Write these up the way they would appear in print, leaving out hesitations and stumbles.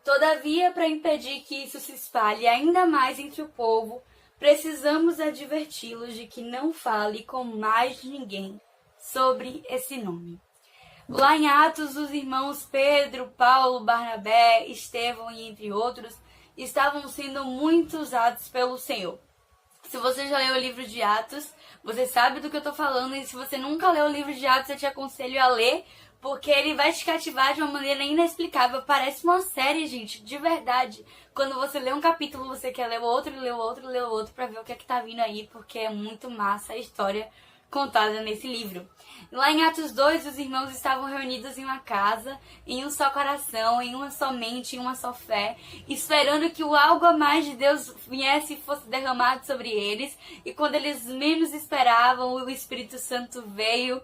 Todavia, para impedir que isso se espalhe ainda mais entre o povo, precisamos adverti-los de que não fale com mais ninguém sobre esse nome. Lá em Atos, os irmãos Pedro, Paulo, Barnabé, Estevão e entre outros estavam sendo muito usados pelo Senhor. Se você já leu o livro de Atos, você sabe do que eu estou falando, e se você nunca leu o livro de Atos, eu te aconselho a ler, porque ele vai te cativar de uma maneira inexplicável. Parece uma série, gente, de verdade. Quando você lê um capítulo, você quer ler o outro, ler o outro, ler o outro, pra ver o que é que tá vindo aí, porque é muito massa a história contada nesse livro. Lá em Atos 2, os irmãos estavam reunidos em uma casa, em um só coração, em uma só mente, em uma só fé, esperando que o algo a mais de Deus viesse e fosse derramado sobre eles. E quando eles menos esperavam, o Espírito Santo veio.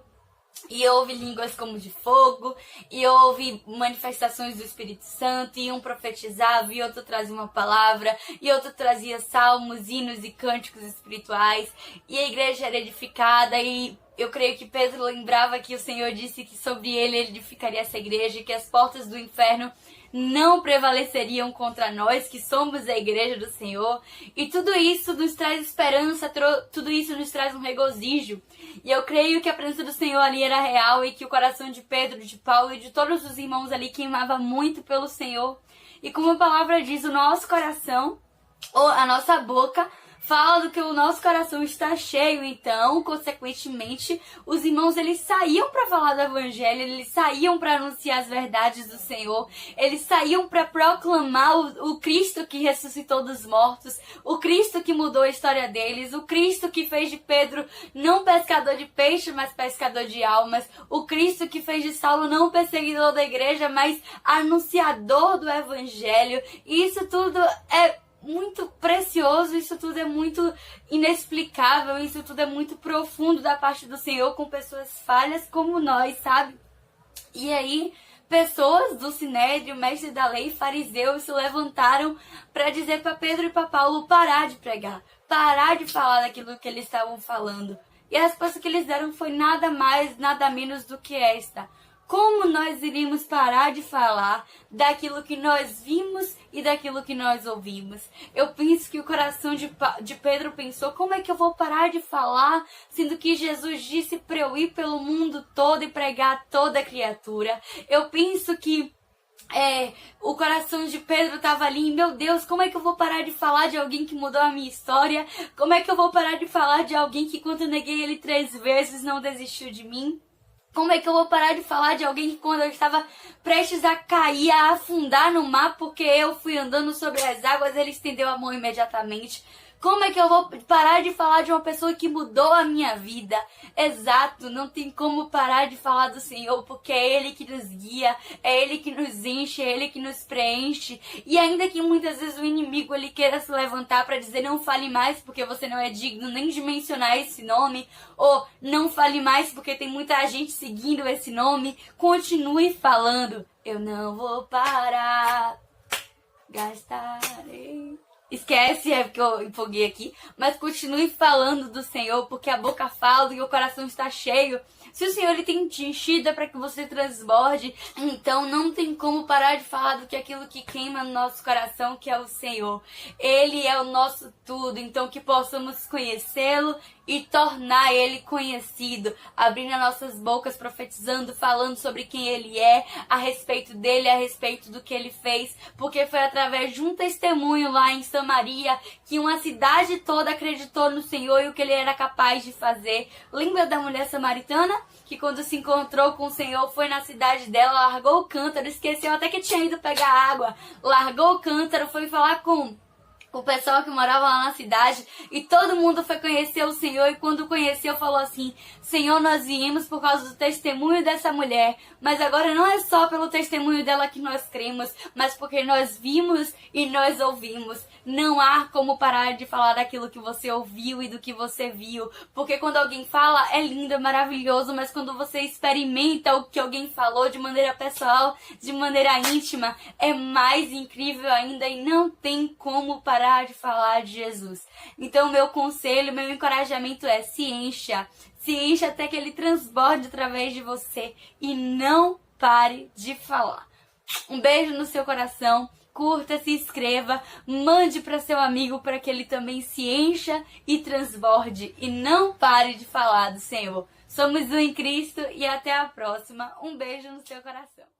E houve línguas como de fogo, e houve manifestações do Espírito Santo, e um profetizava, e outro trazia uma palavra, e outro trazia salmos, hinos e cânticos espirituais, e a igreja era edificada, e eu creio que Pedro lembrava que o Senhor disse que sobre ele edificaria essa igreja, e que as portas do inferno não prevaleceriam contra nós, que somos a igreja do Senhor. E tudo isso nos traz esperança, tudo isso nos traz um regozijo. E eu creio que a presença do Senhor ali era real, e que o coração de Pedro, de Paulo e de todos os irmãos ali queimava muito pelo Senhor. E como a palavra diz, o nosso coração, ou a nossa boca, fala do que o nosso coração está cheio. Então, consequentemente, os irmãos, eles saíam para falar do evangelho, eles saíam para anunciar as verdades do Senhor, eles saíam para proclamar o Cristo que ressuscitou dos mortos, o Cristo que mudou a história deles, o Cristo que fez de Pedro não pescador de peixe, mas pescador de almas, o Cristo que fez de Saulo não perseguidor da igreja, mas anunciador do evangelho. E isso tudo é muito precioso, isso tudo é muito inexplicável, isso tudo é muito profundo da parte do Senhor com pessoas falhas como nós, sabe? E aí, pessoas do Sinédrio, mestre da lei, fariseus, se levantaram para dizer para Pedro e para Paulo parar de pregar, parar de falar daquilo que eles estavam falando. E a resposta que eles deram foi nada mais, nada menos do que esta: como nós iríamos parar de falar daquilo que nós vimos e daquilo que nós ouvimos? Eu penso que o coração de Pedro pensou: como é que eu vou parar de falar, sendo que Jesus disse para eu ir pelo mundo todo e pregar a toda criatura? Eu penso que o coração de Pedro estava ali, meu Deus, como é que eu vou parar de falar de alguém que mudou a minha história? Como é que eu vou parar de falar de alguém que, quando eu neguei ele 3 vezes, não desistiu de mim? Como é que eu vou parar de falar de alguém que, quando eu estava prestes a cair, a afundar no mar, porque eu fui andando sobre as águas, ele estendeu a mão imediatamente? Como é que eu vou parar de falar de uma pessoa que mudou a minha vida? Exato, não tem como parar de falar do Senhor, porque é Ele que nos guia, é Ele que nos enche, é Ele que nos preenche. E ainda que muitas vezes o inimigo ele queira se levantar para dizer: não fale mais porque você não é digno nem de mencionar esse nome, ou não fale mais porque tem muita gente seguindo esse nome, continue falando. Eu não vou parar, gastarei. Esquece, é porque eu empolguei aqui, mas continue falando do Senhor, porque a boca fala e o coração está cheio. Se o Senhor ele tem te enchido é para que você transborde, então não tem como parar de falar do que aquilo que queima no nosso coração, que é o Senhor. Ele é o nosso tudo, então que possamos conhecê-lo e tornar ele conhecido, abrindo as nossas bocas, profetizando, falando sobre quem ele é, a respeito dele, a respeito do que ele fez, porque foi através de um testemunho lá em Samaria que uma cidade toda acreditou no Senhor e o que ele era capaz de fazer. Lembra da mulher samaritana? Que quando se encontrou com o Senhor, foi na cidade dela, largou o cântaro, esqueceu até que tinha ido pegar água, largou o cântaro, foi falar com o pessoal que morava lá na cidade, e todo mundo foi conhecer o Senhor, e quando conheceu falou assim: Senhor, nós viemos por causa do testemunho dessa mulher, mas agora não é só pelo testemunho dela que nós cremos, mas porque nós vimos e nós ouvimos. Não há como parar de falar daquilo que você ouviu e do que você viu, porque quando alguém fala é lindo, é maravilhoso, mas quando você experimenta o que alguém falou de maneira pessoal, de maneira íntima, é mais incrível ainda, e não tem como parar de falar de Jesus. Então meu conselho, meu encorajamento é: se encha até que ele transborde através de você, e não pare de falar. Um beijo no seu coração. curta, se inscreva, mande para seu amigo para que ele também se encha e transborde e não pare de falar do Senhor. Somos um em Cristo e até a próxima. Um beijo no seu coração.